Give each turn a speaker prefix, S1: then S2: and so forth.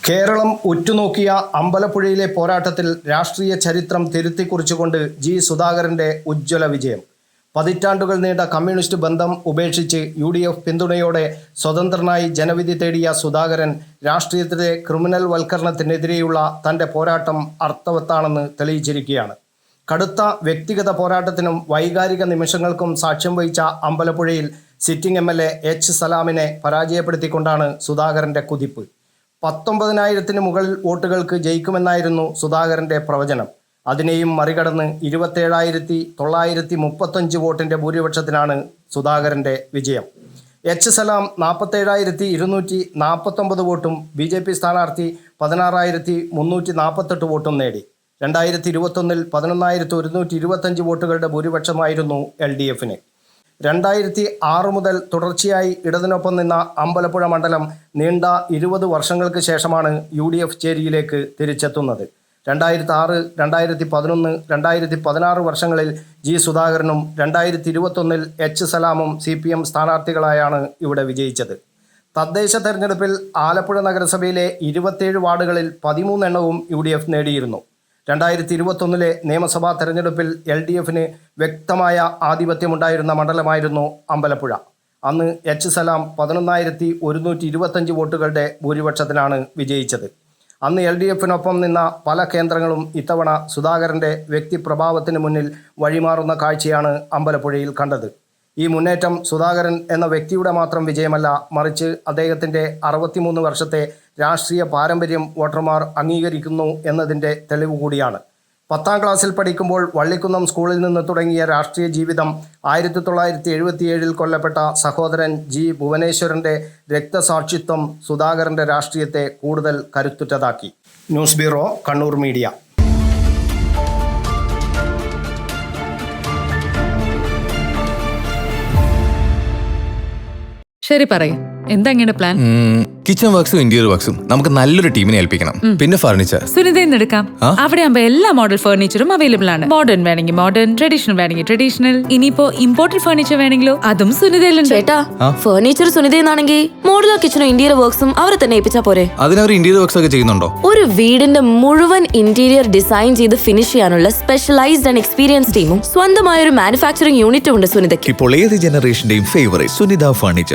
S1: കേരളം ഉറ്റുനോക്കിയ അമ്പലപ്പുഴയിലെ പോരാട്ടത്തിൽ രാഷ്ട്രീയ ചരിത്രം തിരുത്തിക്കുറിച്ചുകൊണ്ട് ജി സുധാകരന്റെ ഉജ്ജ്വല വിജയം. പതിറ്റാണ്ടുകൾ നീണ്ട കമ്മ്യൂണിസ്റ്റ് ബന്ധം ഉപേക്ഷിച്ച് UDF പിന്തുണയോടെ സ്വതന്ത്രനായി ജനവിധി തേടിയ സുധാകരൻ രാഷ്ട്രീയത്തിലെ ക്രിമിനൽ വൽക്കരണത്തിനെതിരെയുള്ള തൻ്റെ പോരാട്ടം അർത്ഥവത്താണെന്ന് തെളിയിച്ചിരിക്കുകയാണ്. കടുത്ത വ്യക്തിഗത പോരാട്ടത്തിനും വൈകാരിക നിമിഷങ്ങൾക്കും സാക്ഷ്യം വഹിച്ച അമ്പലപ്പുഴയിൽ സിറ്റിംഗ് MLA H. സലാമിനെ പരാജയപ്പെടുത്തിക്കൊണ്ടാണ് സുധാകരന്റെ കുതിപ്പ്. 19,000-ന് മുകളിൽ വോട്ടുകൾക്ക് ജയിക്കുമെന്നായിരുന്നു സുധാകരന്റെ പ്രവചനം. അതിനെയും മറികടന്ന് 27,935 വോട്ടിന്റെ ഭൂരിപക്ഷത്തിനാണ് സുധാകരന്റെ വിജയം. H. സലാം 47,249 വോട്ടും BJP സ്ഥാനാർത്ഥി 16,348 വോട്ടും നേടി. 2021-ൽ 11,125 വോട്ടുകളുടെ ഭൂരിപക്ഷമായിരുന്നു LDF-ന്. 2006 മുതൽ തുടർച്ചയായി ഇടതിനൊപ്പം നിന്ന അമ്പലപ്പുഴ മണ്ഡലം നീണ്ട 20 വർഷങ്ങൾക്ക് ശേഷമാണ് UDF ചേരിയിലേക്ക് തിരിച്ചെത്തുന്നത്. 2006, 2011, 2016 വർഷങ്ങളിൽ ജി സുധാകരനും 2021-ൽ H. സലാമും CPM സ്ഥാനാർത്ഥികളായാണ് ഇവിടെ വിജയിച്ചത്. തദ്ദേശ തെരഞ്ഞെടുപ്പിൽ ആലപ്പുഴ നഗരസഭയിലെ 27 വാർഡുകളിൽ 13 എണ്ണവും UDF നേടിയിരുന്നു. 2021-ലെ നിയമസഭാ തെരഞ്ഞെടുപ്പിൽ LDF-ന് വ്യക്തമായ ആധിപത്യമുണ്ടായിരുന്ന മണ്ഡലമായിരുന്നു അമ്പലപ്പുഴ. അന്ന് H. സലാം 11,125 വോട്ടുകളുടെ ഭൂരിപക്ഷത്തിനാണ് വിജയിച്ചത്. അന്ന് LDF-നൊപ്പം നിന്ന പല കേന്ദ്രങ്ങളും ഇത്തവണ സുധാകരൻ്റെ വ്യക്തിപ്രഭാവത്തിന് മുന്നിൽ വഴിമാറുന്ന കാഴ്ചയാണ് അമ്പലപ്പുഴയിൽ കണ്ടത്. ഈ മുന്നേറ്റം സുധാകരൻ എന്ന വ്യക്തിയുടെ മാത്രം വിജയമല്ല, മറിച്ച് അദ്ദേഹത്തിൻ്റെ 63 വർഷത്തെ രാഷ്ട്രീയ പാരമ്പര്യം വോട്ടർമാർ അംഗീകരിക്കുന്നു എന്നതിൻ്റെ തെളിവ് കൂടിയാണ്. 10ാം ക്ലാസ്സിൽ പഠിക്കുമ്പോൾ വള്ളിക്കുന്നം സ്കൂളിൽ നിന്ന് തുടങ്ങിയ രാഷ്ട്രീയ ജീവിതം 1977-ൽ കൊല്ലപ്പെട്ട സഹോദരൻ G. ഭുവനേശ്വരൻ്റെ രക്തസാക്ഷിത്വം സുധാകരൻ്റെ രാഷ്ട്രീയത്തെ കൂടുതൽ കരുത്തുറ്റതാക്കി. News bureau, Kannur media.
S2: ശരി, പറയും എന്താ ഇങ്ങനെ പ്ലാൻ?
S3: കിച്ചൺ വർക്സും ഇന്റീരിയർ വർക്സും നമുക്ക് നല്ലൊരു ടീമിനെ ഏൽപ്പിക്കണം. പിന്നെ ഫർണിച്ചർ
S2: സുനിതയിൽ എടുക്കാം. അവിടെ ആകുമ്പോ എല്ലാ മോഡൽ ഫർണിച്ചറും അവൈലബിൾ ആണ്. മോഡേൺ വേണമെങ്കിൽ മോഡേൺ, ട്രഡീഷണൽ വേണമെങ്കിൽ ട്രഡീഷണൽ. ഇനിയിപ്പോ ഇമ്പോർട്ടഡ് ഫർണിച്ചർ വേണമെങ്കിലോ അതും സുനിതയിലുണ്ട്.
S4: ചേട്ടാ, ഫർണിച്ചർ സുനിതയെന്നാണെങ്കിൽ മോഡുലർ കിച്ചണും ഇന്റീരിയർ വർക്സും അവരെ തന്നെ ഏൽപ്പിച്ചാ പോരെ?
S3: അതിനവർ ഇന്റീരിയർ വർക്സ് ഒക്കെ ചെയ്യുന്നുണ്ടോ?
S4: ഒരു വീടിന്റെ മുഴുവൻ ഇന്റീരിയർ ഡിസൈൻ ചെയ്ത് ഫിനിഷ് ചെയ്യാനുള്ള സ്പെഷ്യലൈസ്ഡ് ആൻഡ് എക്സ്പീരിയൻസ് ടീമും സ്വന്തമായ ഒരു മാനുഫാക്ചറിംഗ് യൂണിറ്റും ഉണ്ട് സുനിതയ്ക്ക്.
S5: ഇപ്പോൾ ഏത് ജനറേഷന്റെയും ഫേവറേറ്റ് സുനിത ഫർണിച്ചർ.